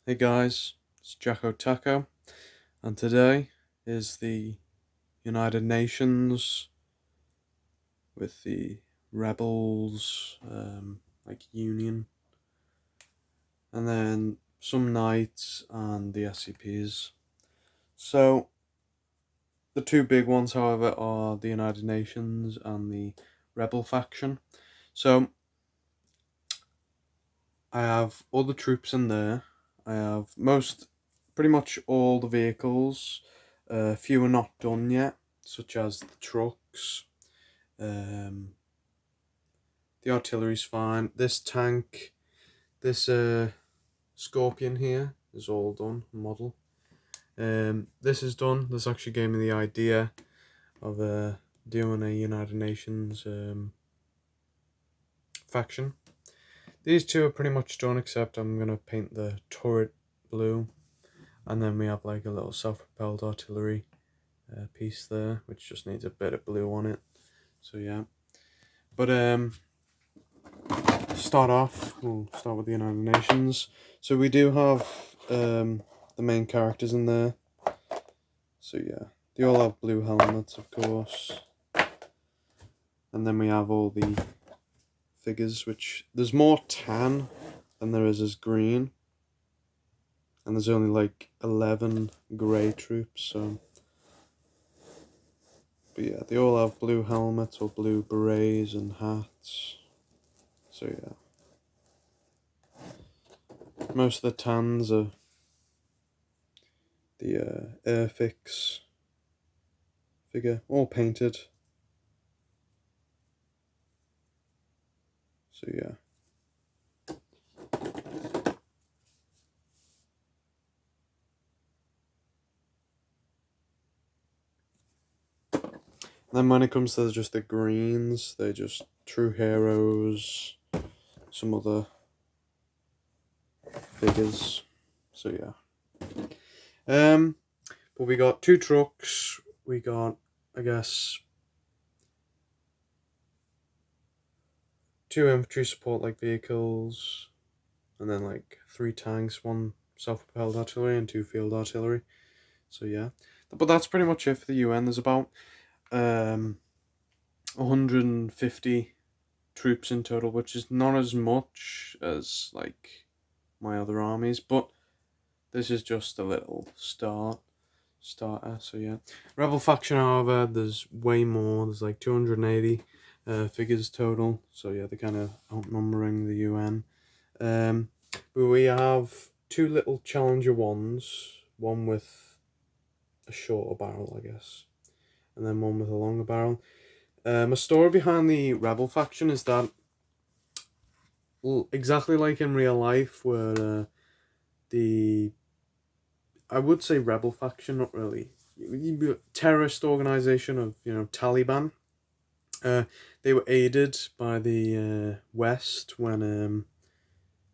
Hey guys, it's Jacko Taco, and today is the United Nations with the rebels, Union, and then some knights and the SCPs. So, the two big ones, however, are the United Nations and the rebel faction. So, I have all the troops in there. I have pretty much all the vehicles. A few are not done yet, such as the trucks. Um, the artillery's fine. This tank, this Scorpion here is all done, model. This is done. This actually gave me the idea of doing a United Nations faction. These two are pretty much done, except I'm going to paint the turret blue. And then we have like a little self-propelled artillery piece there, which just needs a bit of blue on it. So yeah. But start off, we'll start with the United Nations. So we do have the main characters in there. So yeah, they all have blue helmets, of course. And then we have all the figures, which there's more tan than there is as green. And there's only like 11 grey troops, so. But yeah, they all have blue helmets or blue berets and hats. So yeah. Most of the tans are the Airfix figure, all painted. So yeah. Then when it comes to just the greens, they're just true heroes, some other figures. So yeah. But we got two trucks. We got, I guess, two infantry support like vehicles, and then like 3 tanks, 1 self-propelled artillery, and 2 field artillery. So yeah, but that's pretty much it for the UN. There's about 150 troops in total, which is not as much as like my other armies, but this is just a little starter. So yeah, rebel faction, however, there's way more. There's like 280 figures total. So yeah, they're kind of outnumbering the UN. But we have 2 little challenger ones, one with a shorter barrel, I guess, and then one with a longer barrel. A story behind the rebel faction is that, exactly like in real life, where I would say rebel faction, not really, terrorist organization of Taliban. They were aided by the West when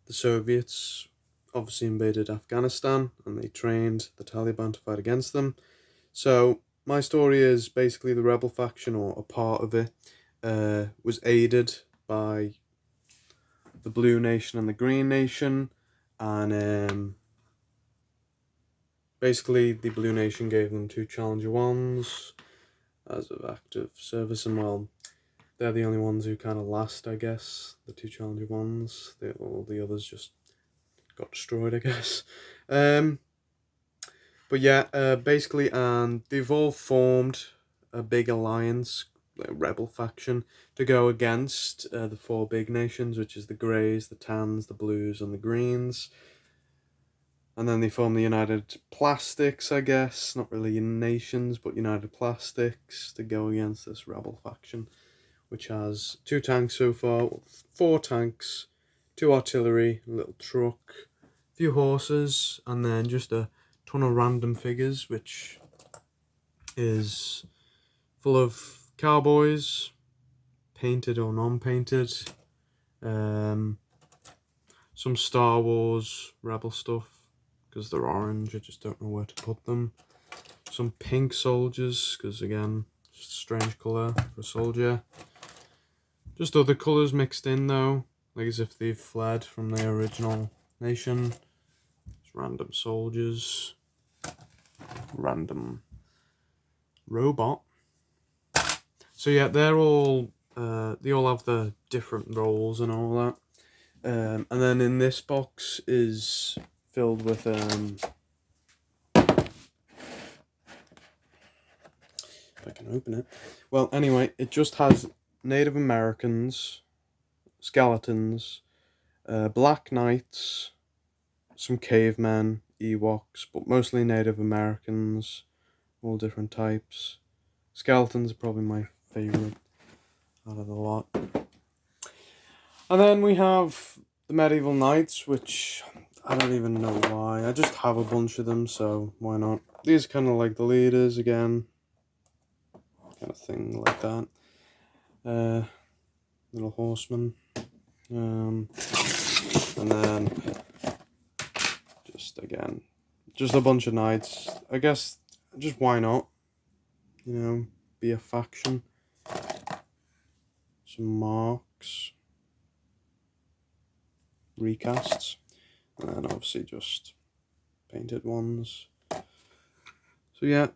the Soviets obviously invaded Afghanistan, and they trained the Taliban to fight against them. So my story is basically the rebel faction, or a part of it, was aided by the Blue Nation and the Green Nation, and basically the Blue Nation gave them 2 Challenger 1s as of active service, and well, they're the only ones who kind of last, I guess, the 2 Challenger 1s. All the others just got destroyed, I guess. But yeah, basically, and they've all formed a big alliance, a rebel faction, to go against the 4 big nations, which is the Greys, the Tans, the Blues, and the Greens. And then they form the United Plastics, I guess. Not really nations, but United Plastics, to go against this rebel faction, which has 2 tanks so far, 4 tanks, 2 artillery, a little truck, a few horses, and then just a ton of random figures, which is full of cowboys, painted or non-painted, some Star Wars Rebel stuff, because they're orange, I just don't know where to put them. Some pink soldiers, because again, just a strange colour for a soldier. Just other colours mixed in though, like as if they've fled from their original nation. Just random soldiers, random robot. So yeah, they all have the different roles and all that. And then in this box is filled with if I can open it. Well, anyway, it just has Native Americans, skeletons, Black Knights, some cavemen, Ewoks, but mostly Native Americans, all different types. Skeletons are probably my favourite out of the lot. And then we have the Medieval Knights, which I don't even know why. I just have a bunch of them, so why not? These are kind of like the leaders again. Kind of thing like that. Little horseman. And then just a bunch of knights. I guess just why not? You know, be a faction. Some marks. Recasts. And then obviously just painted ones. So yeah,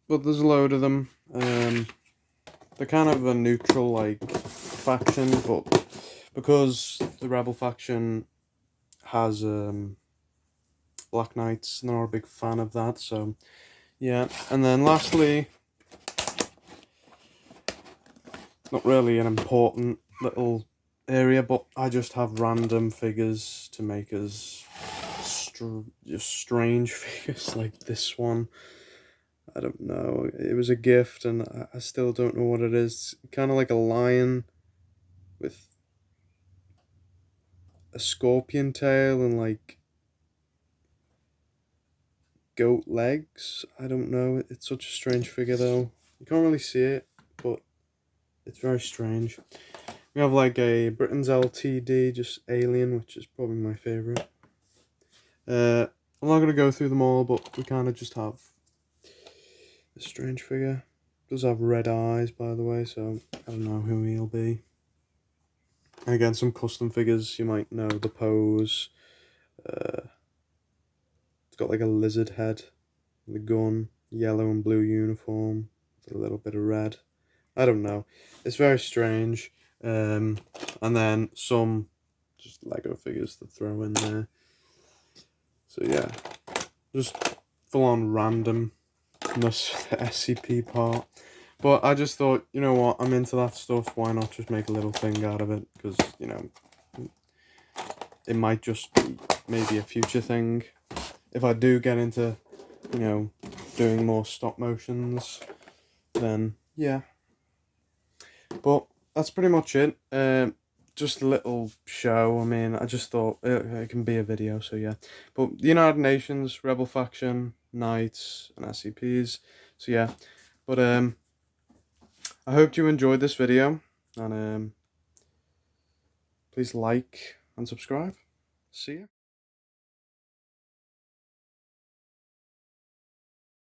but there's a load of them. They're kind of a neutral like faction, but because the rebel faction has Black Knights, and they're not a big fan of that. So yeah, and then lastly, not really an important little area, but I just have random figures to make us just strange figures like this one. I don't know. It was a gift, and I still don't know what it is. Kind of like a lion with a scorpion tail and like goat legs. I don't know. It's such a strange figure though. You can't really see it, but it's very strange. We have like a Britain's LTD, just alien, which is probably my favourite. I'm not going to go through them all, but we kind of just have this strange figure. Does have red eyes, by the way, so I don't know who he'll be. And again, some custom figures, you might know the pose. It's got like a lizard head, the gun, yellow and blue uniform, with a little bit of red. I don't know. It's very strange. And then some just Lego figures to throw in there. So yeah, just full on randomness for the SCP part. But I just thought, you know what, I'm into that stuff, why not just make a little thing out of it? Because, you know, it might just be maybe a future thing. If I do get into, you know, doing more stop motions, then yeah. But that's pretty much it. Just a little show. I mean, I just thought it can be a video, so yeah. But the United Nations, Rebel Faction, Knights, and SCPs. So yeah. But I hope you enjoyed this video, and please like and subscribe. See ya.